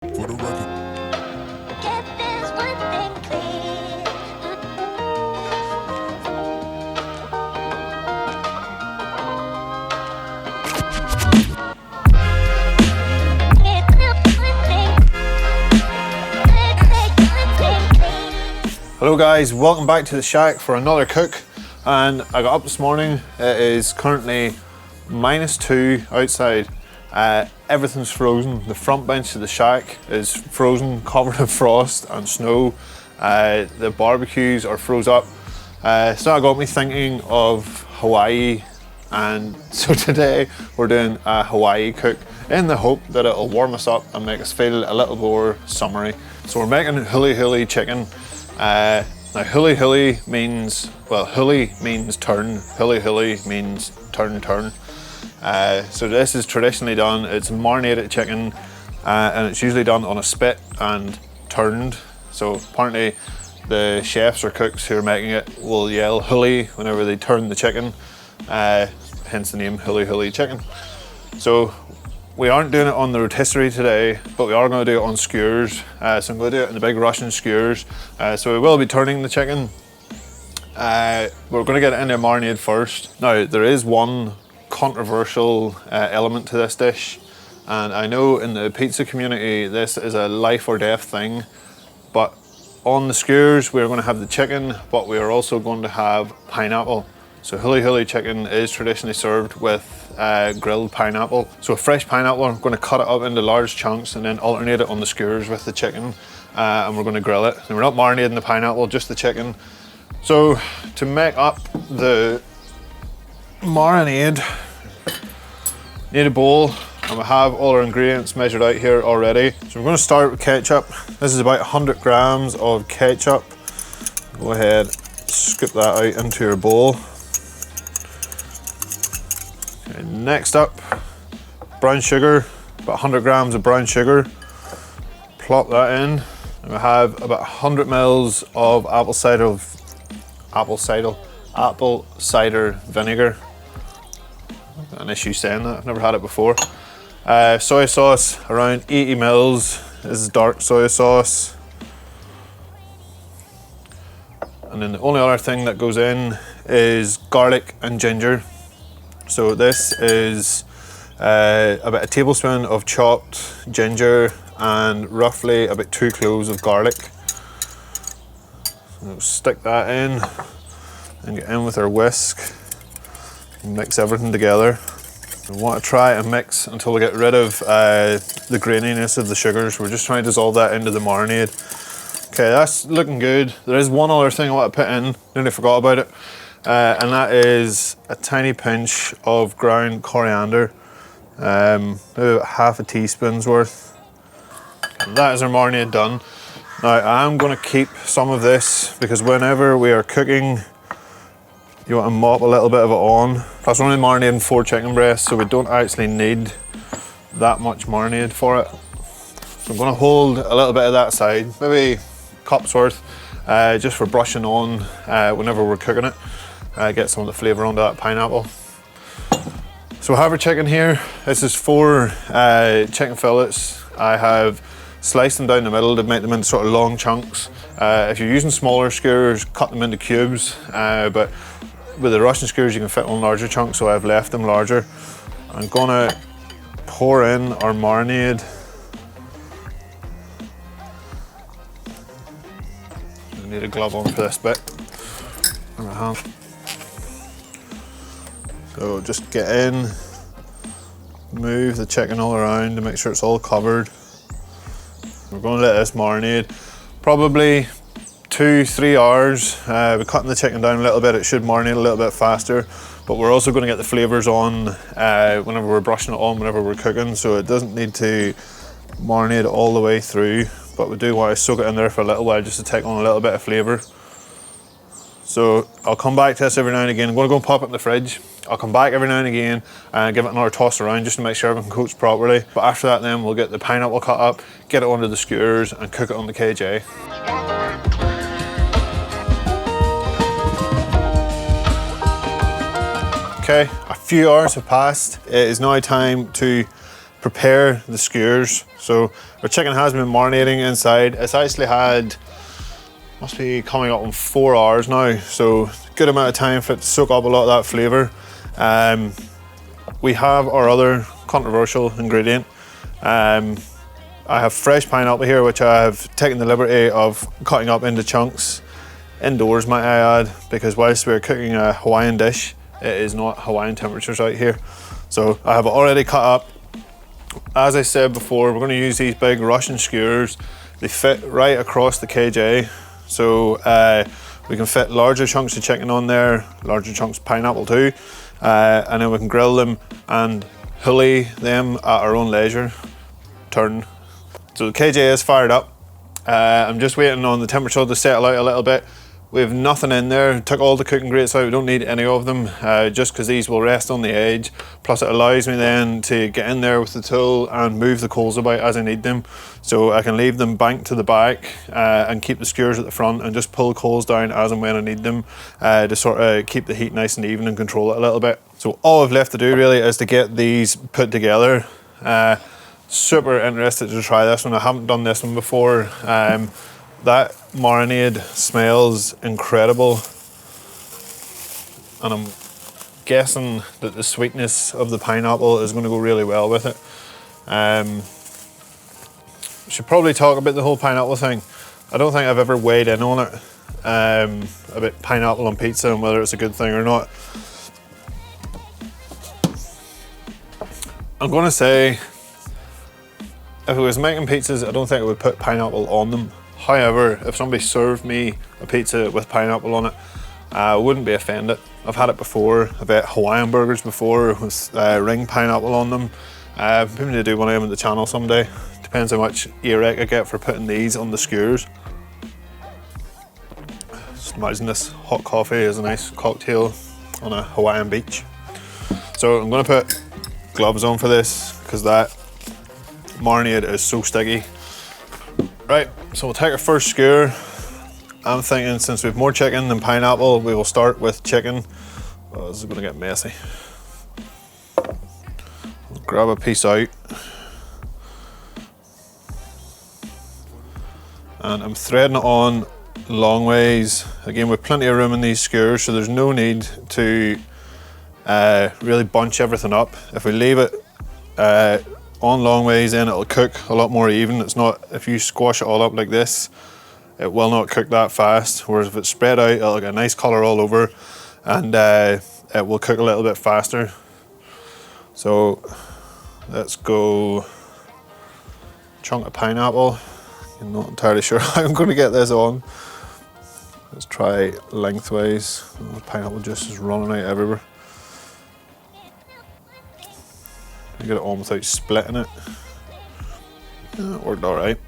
For the record. Get this one thing clear. Get this one thing. Let's make one thing clear. Hello guys, welcome back to the shack for another cook. And I got up this morning. It is currently -2 outside. Everything's frozen. The front bench of the shack is frozen, covered in frost and snow. The barbecues are froze up. So that got me thinking of Hawaii, and so today we're doing a Hawaii cook in the hope that it'll warm us up and make us feel a little more summery. So we're making Huli Huli chicken. Now Huli Huli means, well, Huli means turn, Huli Huli means turn. So this is traditionally done, it's marinated chicken, and it's usually done on a spit and turned. So apparently the chefs or cooks who are making it will yell huli whenever they turn the chicken, hence the name Huli Huli chicken. So we aren't doing it on the rotisserie today, but we are going to do it on skewers. So I'm going to do it in the big Russian skewers. So we will be turning the chicken. We're going to get it into a marinade first. Now there is one controversial element to this dish, and I know in the pizza community this is a life or death thing, but on the skewers we're going to have the chicken, but we are also going to have pineapple. So Huli Huli chicken is traditionally served with grilled pineapple. So a fresh pineapple, I'm going to cut it up into large chunks and then alternate it on the skewers with the chicken, and we're going to grill it. And we're not marinating the pineapple, just the chicken. So to make up the marinade, need a bowl, and we have all our ingredients measured out here already. So we're going to start with ketchup. This is about 100 grams of ketchup. Go ahead, scoop that out into your bowl. Okay, next up, brown sugar, about 100 grams of brown sugar. Plop that in. And we have about 100 mils of apple cider vinegar. An issue saying that, I've never had it before. Soy sauce, around 80 mils. This is dark soy sauce. And then the only other thing that goes in is garlic and ginger. So this is about a tablespoon of chopped ginger and roughly about 2 cloves of garlic. So stick that in and get in with our whisk. Mix everything together. We want to try and mix until we get rid of the graininess of the sugars. We're just trying to dissolve that into the marinade. Okay, that's looking good. There is one other thing I want to put in, nearly forgot about it, and that is a tiny pinch of ground coriander, maybe about half a teaspoon's worth. And that is our marinade done. Now I'm going to keep some of this because whenever we are cooking, you want to mop a little bit of it on. Plus we're only marinating 4 chicken breasts, so we don't actually need that much marinade for it. So I'm going to hold a little bit of that aside, maybe a cup's worth, just for brushing on whenever we're cooking it. Get some of the flavour onto that pineapple. So we have our chicken here. This is 4 chicken fillets. I have sliced them down the middle to make them into sort of long chunks. If you're using smaller skewers, cut them into cubes, but with the Russian skewers you can fit on larger chunks, so I've left them larger. I'm gonna pour in our marinade. I need a glove on for this bit. So just get in, move the chicken all around to make sure it's all covered. We're gonna let this marinade probably 2-3 hours. We're cutting the chicken down a little bit, it should marinate a little bit faster, but we're also going to get the flavours on whenever we're brushing it on, whenever we're cooking, so it doesn't need to marinate all the way through, but we do want to soak it in there for a little while just to take on a little bit of flavour. So I'll come back to this every now and again. I'm going to go and pop it in the fridge. I'll come back every now and again and give it another toss around just to make sure everything coats properly. But after that then we'll get the pineapple cut up, get it onto the skewers and cook it on the KJ. Okay, a few hours have passed. It is now time to prepare the skewers. So our chicken has been marinating inside. It's actually had, must be coming up on 4 hours now. So good amount of time for it to soak up a lot of that flavour. We have our other controversial ingredient. I have fresh pineapple here, which I have taken the liberty of cutting up into chunks. Indoors, might I add, because whilst we're cooking a Hawaiian dish, it is not Hawaiian temperatures out here. So I have it already cut up. As I said before, we're going to use these big Russian skewers. They fit right across the KJ. So we can fit larger chunks of chicken on there, larger chunks of pineapple too. And then we can grill them and huli them at our own leisure. Turn. So the KJ is fired up. I'm just waiting on the temperature to settle out a little bit. We have nothing in there. Took all the cooking grates out. We don't need any of them, just because these will rest on the edge. Plus it allows me then to get in there with the tool and move the coals about as I need them. So I can leave them banked to the back and keep the skewers at the front and just pull coals down as and when I need them to sort of keep the heat nice and even and control it a little bit. So all I've left to do really is to get these put together. Super interested to try this one. I haven't done this one before. That marinade smells incredible, and I'm guessing that the sweetness of the pineapple is going to go really well with it. Should probably talk about the whole pineapple thing. I don't think I've ever weighed in on it, about pineapple on pizza and whether it's a good thing or not. I'm going to say, if I was making pizzas, I don't think I would put pineapple on them. However, if somebody served me a pizza with pineapple on it, I wouldn't be offended. I've had it before. I've had Hawaiian burgers before with ring pineapple on them. Maybe need to do one of them at the channel someday. Depends how much earache I get for putting these on the skewers. Just imagine this hot coffee as a nice cocktail on a Hawaiian beach. So I'm going to put gloves on for this because that marinade is so sticky. Right, so we'll take our first skewer. I'm thinking since we have more chicken than pineapple, we will start with chicken. Oh, this is going to get messy. We'll grab a piece out. And I'm threading it on long ways. Again, with plenty of room in these skewers, so there's no need to really bunch everything up. If we leave it on long ways, then it'll cook a lot more even. It's not, if you squash it all up like this, it will not cook that fast. Whereas if it's spread out, it'll get a nice colour all over, and it will cook a little bit faster. So let's go chunk of pineapple. I'm not entirely sure how I'm going to get this on. Let's try lengthways. Oh, the pineapple juice is running out everywhere. You get it on without splitting it. Yeah, it worked alright.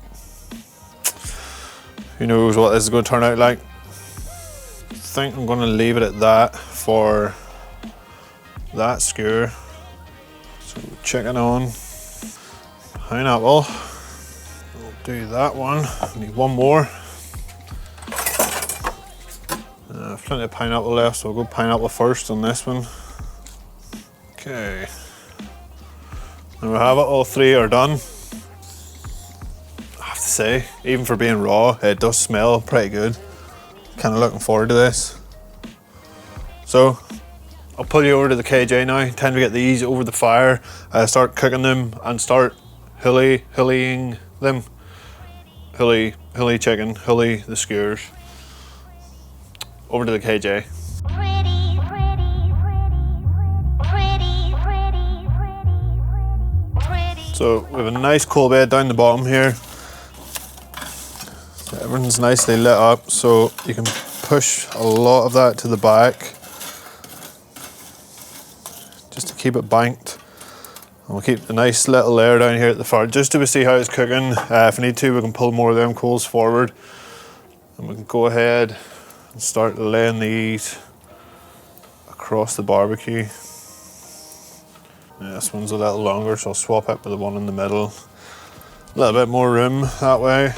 Who knows what this is going to turn out like. I think I'm going to leave it at that for that skewer. So chicken on, pineapple. We'll do that one. I need one more. Plenty of pineapple left, so we'll go pineapple first on this one. Okay. There we have it, all three are done. I have to say, even for being raw, it does smell pretty good. Kind of looking forward to this. So, I'll pull you over to the KJ now. Time to get these over the fire, start cooking them and start huliing them. Huli chicken, huli the skewers. Over to the KJ. Pretty, pretty, pretty, pretty, pretty, pretty. So we have a nice coal bed down the bottom here. So everything's nicely lit up, so you can push a lot of that to the back just to keep it banked. And we'll keep a nice little layer down here at the far, just to see how it's cooking. If we need to, we can pull more of them coals forward, and we can go ahead and start laying these across the barbecue. Yeah, this one's a little longer, so I'll swap it with the one in the middle. A little bit more room that way.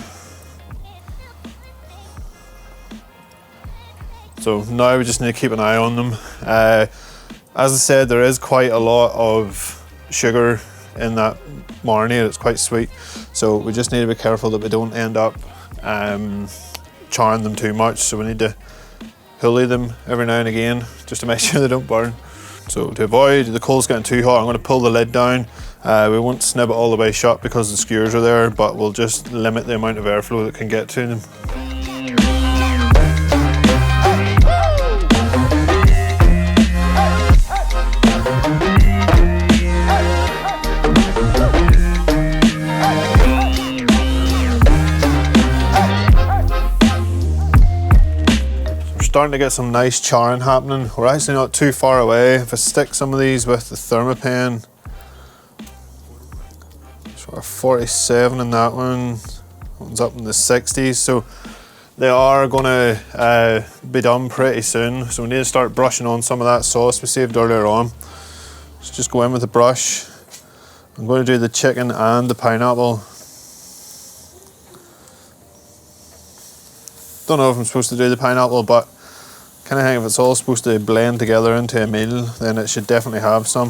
So now we just need to keep an eye on them. As I said, there is quite a lot of sugar in that marinade. It's quite sweet, so we just need to be careful that we don't end up charring them too much. So we need to huli them every now and again just to make sure they don't burn. So to avoid the coals getting too hot, I'm going to pull the lid down. We won't snip it all the way shut because the skewers are there, but we'll just limit the amount of airflow that can get to them. Starting to get some nice charring happening. We're actually not too far away. If I stick some of these with the thermopen, sort of 47 in that one, one's up in the 60s, so they are going to be done pretty soon. So we need to start brushing on some of that sauce we saved earlier on. Let's just go in with a brush. I'm going to do the chicken and the pineapple. Don't know if I'm supposed to do the pineapple, but kind of think if it's all supposed to blend together into a meal, then it should definitely have some.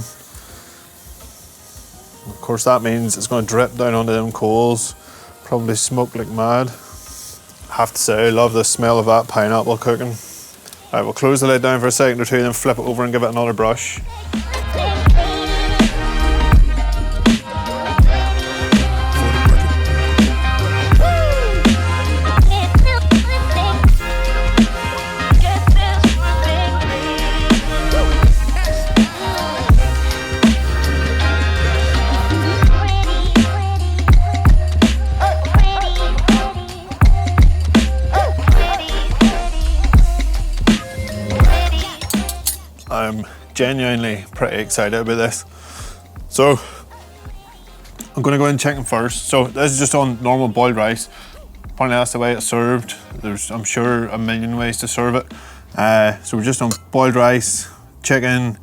Of course, that means it's going to drip down onto them coals, probably smoke like mad. I have to say, I love the smell of that pineapple cooking. Right, we'll close the lid down for a second or two, then flip it over and give it another brush. I'm genuinely pretty excited about this. So I'm going to go in chicken first. So this is just on normal boiled rice. Apparently that's the way it's served. There's, I'm sure, a million ways to serve it. So we're just on boiled rice, chicken,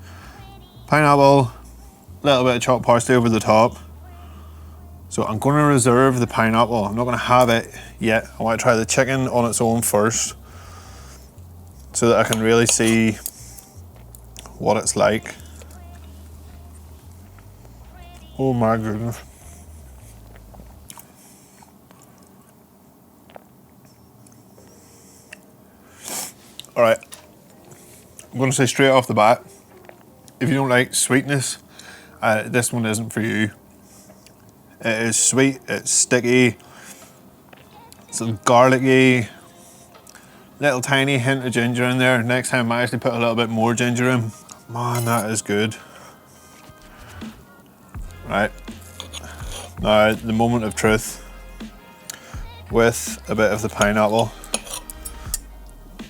pineapple, a little bit of chopped parsley over the top. So I'm going to reserve the pineapple. I'm not going to have it yet. I want to try the chicken on its own first, so that I can really see what it's like. Oh my goodness. All right, I'm going to say straight off the bat, if you don't like sweetness, this one isn't for you. It is sweet, it's sticky, it's garlicky, little tiny hint of ginger in there. Next time I actually put a little bit more ginger in. Man, that is good. Right, now the moment of truth with a bit of the pineapple.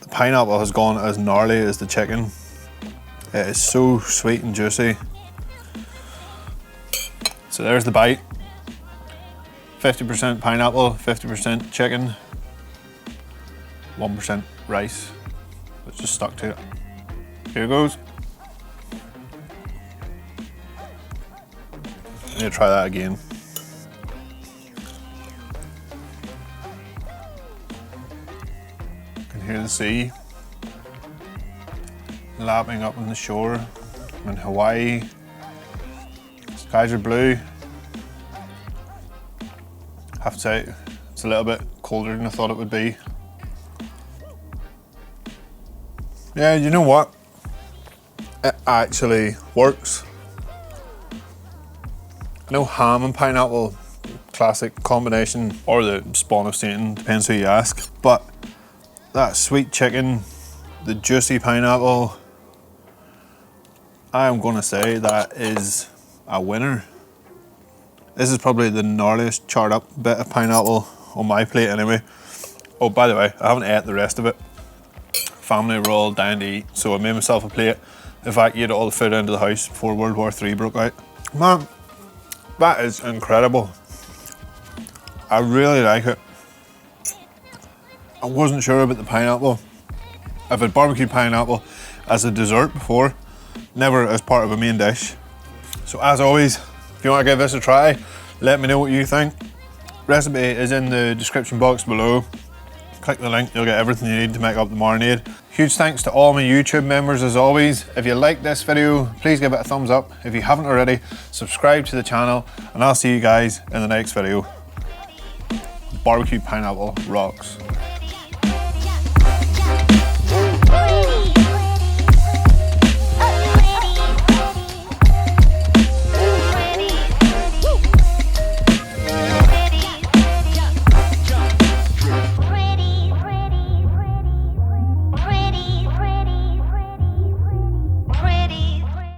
The pineapple has gone as gnarly as the chicken. It is so sweet and juicy. So there's the bite. 50% pineapple, 50% chicken, 1% rice. It's just stuck to it. Here goes. I need to try that again. You can hear the sea lapping up on the shore. I'm in Hawaii. Skies are blue. I have to say, it's a little bit colder than I thought it would be. Yeah, you know what? It actually works. I know ham and pineapple, classic combination, or the spawn of Satan, depends who you ask. But that sweet chicken, the juicy pineapple, I am gonna say that is a winner. This is probably the gnarliest charred up bit of pineapple on my plate anyway. Oh, by the way, I haven't ate the rest of it. Family were all dying to eat, so I made myself a plate, evacuated all the food into the house before World War III broke out. Man, that is incredible. I really like it. I wasn't sure about the pineapple. I've had barbecue pineapple as a dessert before, never as part of a main dish. So as always, if you want to give this a try, let me know what you think. Recipe is in the description box below. Click the link, you'll get everything you need to make up the marinade. Huge thanks to all my YouTube members as always. If you like this video, please give it a thumbs up. If you haven't already, subscribe to the channel, and I'll see you guys in the next video. Barbecue pineapple rocks.